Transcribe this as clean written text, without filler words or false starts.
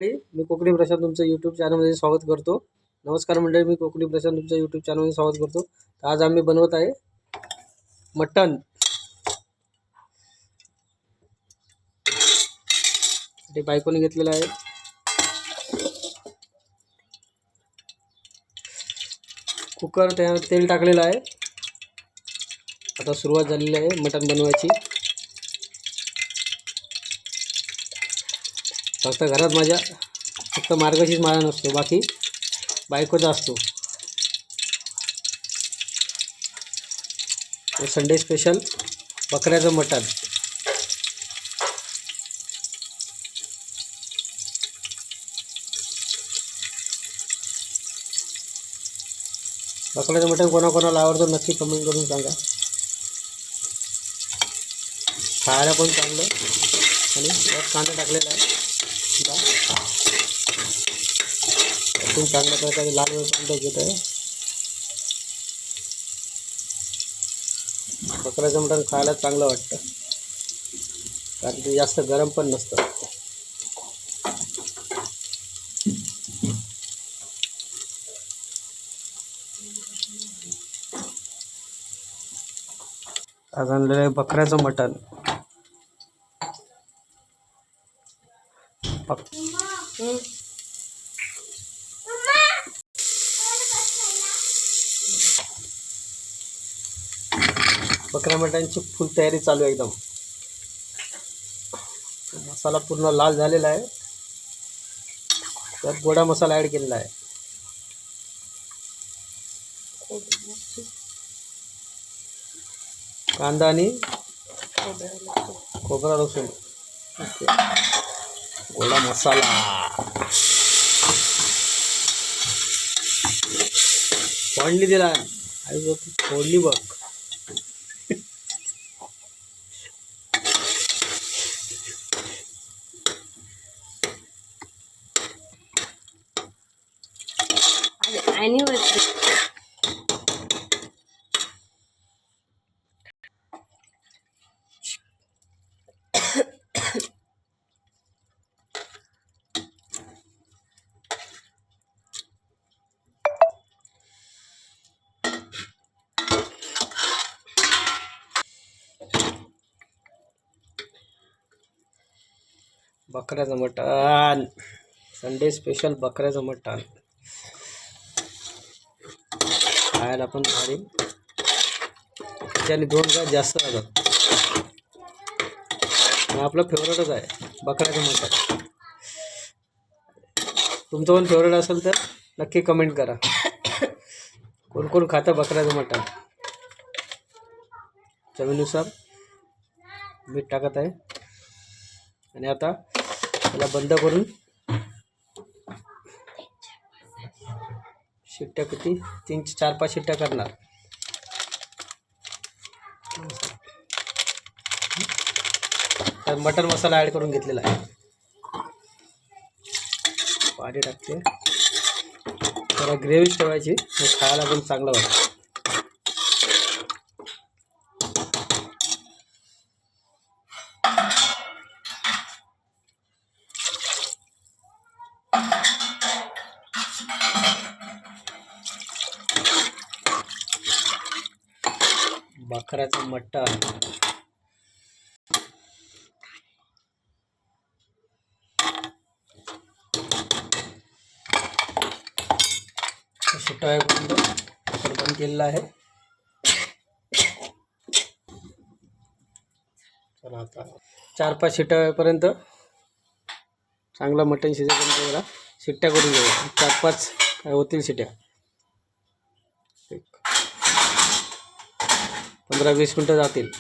मी कोकणी प्रशांत तुमचं यूट्यूब चॅनलमध्ये स्वागत करतो. नमस्कार मंडळी, मी कोकणी प्रशांत तुमचं यूट्यूब चॅनलमध्ये स्वागत करतो. तर आज आम्ही बनवत आहे मटण. ते बायकोने घेतलेलं आहे. कुकर, त्या तेल टाकलेलं आहे. आता सुरुवात झालेली आहे मटण बनवायची. फक्त घरात माझ्या फक्त मार्गशीर्ष माझा नसतो, बाकी बायकोचा असतो. संडे स्पेशल बकऱ्याचं मटण. बकऱ्याचं मटण कोणाकोणाला आवडतं नक्की कमेंट करून सांगा. खायला पण चांगलं. आणि त्यात कांदा टाकलेला आहे. खूप चांगल्या प्रकारे लाल कांदा घेत आहे. बकऱ्याचं मटण खायला चांगलं वाटतं, कारण ते जास्त गरम पण नसतं. आज आणलेलं आहे बकऱ्याचं मटण. बकऱ्या मटणाची फुल तयारी चालू आहे एकदम. मसाला पूर्ण लाल झालेला आहे. त्यात गोडा मसाला ॲड केलेला आहे. कांदा आणि खोबरा लसूण, गोडा मसाला. फोडणी दिला. आई फोडणी बघ. बकऱ्याचं मटण, संडे स्पेशल बकऱ्याचं मटण. खायला पण भारी. त्याने 2 गाय जास्त जातात. आपलं फेवरेटच आहे बकऱ्याचं मटण. तुमचं पण फेवरेट असेल तर नक्की कमेंट करा. कोण कोण खातं बकऱ्याचं मटण. चवीनुसार मीठ टाकत आहे. आणि आता त्याला बंद करून शिट्ट्या किती 3-4-5 शिट्ट्या करणार. तर मटन मसाला ॲड करून घेतलेला आहे. पाणी टाकते. जरा ग्रेव्ही ठेवायची, खायला पण चांगलं वाटतं. बकऱ्याचं मटण. शिट्ट्या बंद केलेला आहे. चला आता 4-5 शिट्ट्या होईपर्यंत चांगलं मटण शिजेपर्यंत जरा शिट्ट्या करून घेऊया. 4-5 काय होतील शिट्ट्या. 15-20 मिनटं जातील.